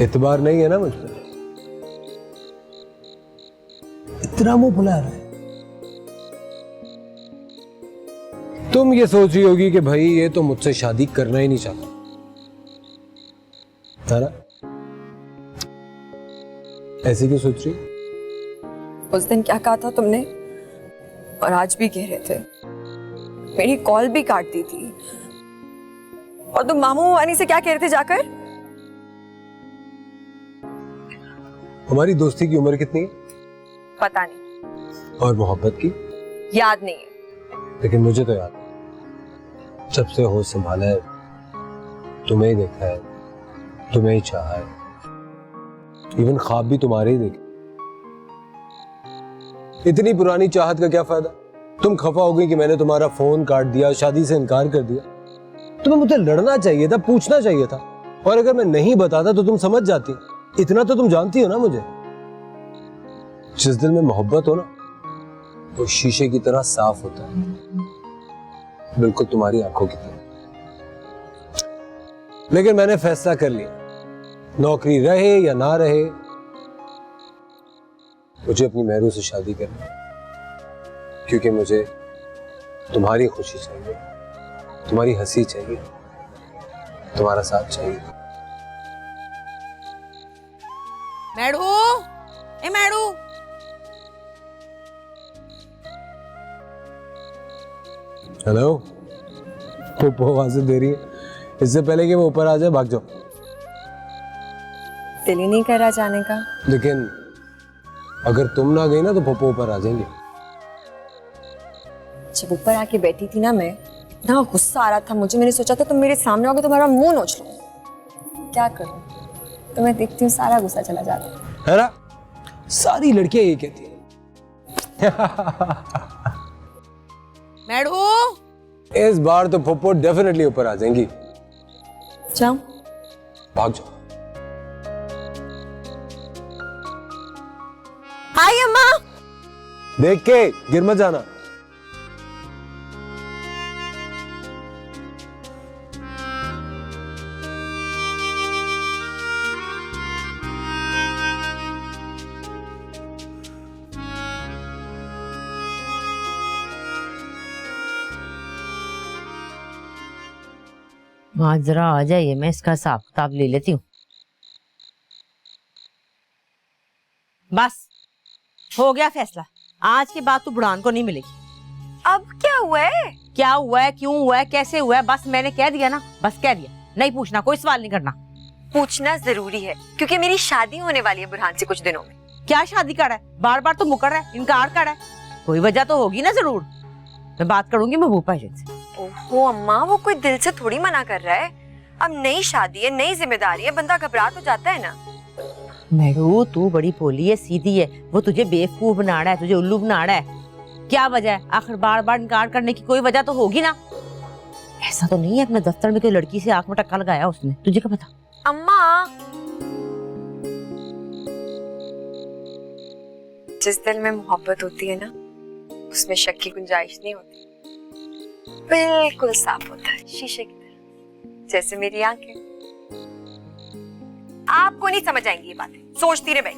इतबार नहीं है ना मुझ पर? इतना मुंह फुला रहा है। तुम ये सोच रही होगी कि भाई ये तो मुझसे शादी करना ही नहीं चाहता, है ना? ऐसे क्यों सोच रही? उस दिन क्या कहा था तुमने और आज भी कह रहे थे। मेरी कॉल भी काट दी थी और तुम मामू वानी से क्या कह रहे थे जाकर? हमारी दोस्ती की उम्र कितनी है? पता नहीं। और मोहब्बत की? याद नहीं है। लेकिन मुझे तो याद है। जब से होश संभाला है तुम्हें ही देखा है, तुम्हें ही चाहा है, इवन ख्वाब भी तुम्हारे ही देखे। इतनी पुरानी चाहत का क्या फायदा? तुम खफा हो गई कि मैंने तुम्हारा फोन काट दिया, शादी से इनकार कर दिया। तुम्हें मुझसे लड़ना चाहिए था, पूछना चाहिए था, और अगर मैं नहीं बताता तो तुम समझ जाती। इतना तो तुम जानती हो ना मुझे। जिस दिल में मोहब्बत हो ना, वो शीशे की तरह साफ होता है, बिल्कुल तुम्हारी आंखों की तरह। लेकिन मैंने फैसला कर लिया, नौकरी रहे या ना रहे, मुझे अपनी मेहरू से शादी करनी है। क्योंकि मुझे तुम्हारी खुशी चाहिए, तुम्हारी हंसी चाहिए, तुम्हारा साथ चाहिए। मैडू, ए मैडू, हेलो, पोपो आवाज़ दे रही है। इससे पहले कि वो ऊपर आ जाए भाग जाओ। दिल ही नहीं कर रहा जाने का। लेकिन अगर तुम ना गई ना तो पोपो ऊपर आ जाएंगे। जब ऊपर आके बैठी थी ना मैं, इतना गुस्सा आ रहा था मुझे, मैंने सोचा था तुम मेरे सामने आओगे तुम्हारा मुंह नोच लूं। क्या करूं? तो मैं देखती हूँ सारा गुस्सा चला जाता है ना? सारी लड़कियां ये कहती हैं। मैडू, इस बार तो पोपो डेफिनेटली ऊपर आ जाएंगी। जाओ। भाग जाओ। हाय अम्मा। देख के गिर मत जाना। आज जरा आ जाइए, मैं इसका हिसाब किताब ले लेती हूँ। बस हो गया फैसला, आज के बाद तू बुढ़ान को नहीं मिलेगी। अब क्या हुआ है? क्या हुआ है, क्यों हुआ है, कैसे हुआ है, बस मैंने कह दिया ना, बस कह दिया। नहीं पूछना, कोई सवाल नहीं करना। पूछना जरूरी है क्योंकि मेरी शादी होने वाली है बुरहान से कुछ दिनों में। क्या शादी कर रहा है? बार बार तो मुकर रहा है, इनकार कर रहा है, कोई वजह तो होगी ना जरूर। मैं बात करूंगी महबूब भाईजान से। ओहो अम्मा, वो कोई दिल से थोड़ी मना कर रहा है। अब नई शादी है, नई जिम्मेदारी है, बंदा घबरा तो जाता है ना। मेहरू, तू बड़ी भोली है, सीधी है, वो तुझे बेवकूफ बना रहा है, तुझे उल्लू बना रहा है। क्या वजह है? आखिर बार बार इनकार करने की कोई वजह तो होगी ना। ऐसा तो नहीं है अपने दफ्तर में कोई लड़की से आंख में टक्का लगाया उसने, तुझे क्या पता? अम्मा, जिस दिल में मोहब्बत होती है ना, उसमें शक की गुंजाइश नहीं होती। बिल्कुल साफ होता है, शीशे की तरह, जैसे मेरी आंखें। आपको नहीं समझ आएंगी ये बातें, सोचती रहे भाई।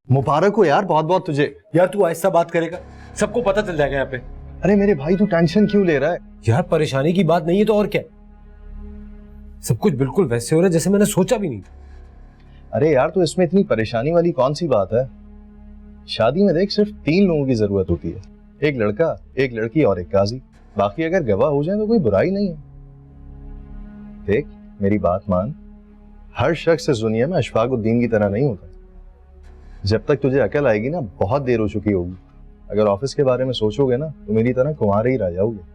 मुबारक हो यार, बहुत बहुत तुझे। यार तू ऐसा बात करेगा, सबको पता चल जाएगा यहाँ पे। अरे मेरे भाई, तू टेंशन क्यों ले रहा है? यार परेशानी की बात नहीं है तो और क्या? सब कुछ बिल्कुल वैसे हो रहा है जैसे मैंने सोचा भी नहीं था। अरे यार, तो इसमें इतनी परेशानी वाली कौन सी बात है? शादी में देख, सिर्फ 3 लोगों की जरूरत होती है, एक लड़का, एक लड़की और एक काजी। बाकी अगर गवाह हो जाए तो कोई बुराई नहीं है। देख मेरी बात मान, हर शख्स इस दुनिया में अशफाकुद्दीन की तरह नहीं होता। जब तक तुझे अकल आएगी ना, बहुत देर हो चुकी होगी। अगर ऑफिस के बारे में सोचोगे ना तो मेरी तरह कुंवारे ही रह जाओगे।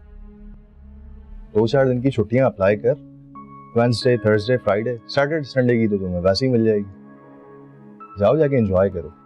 2-4 दिन की छुट्टियां अप्लाई कर, Wednesday, Thursday, Friday, Saturday, Sunday की तो तुम्हें वैसे ही मिल जाएगी। जाओ, जाके एंजॉय करो।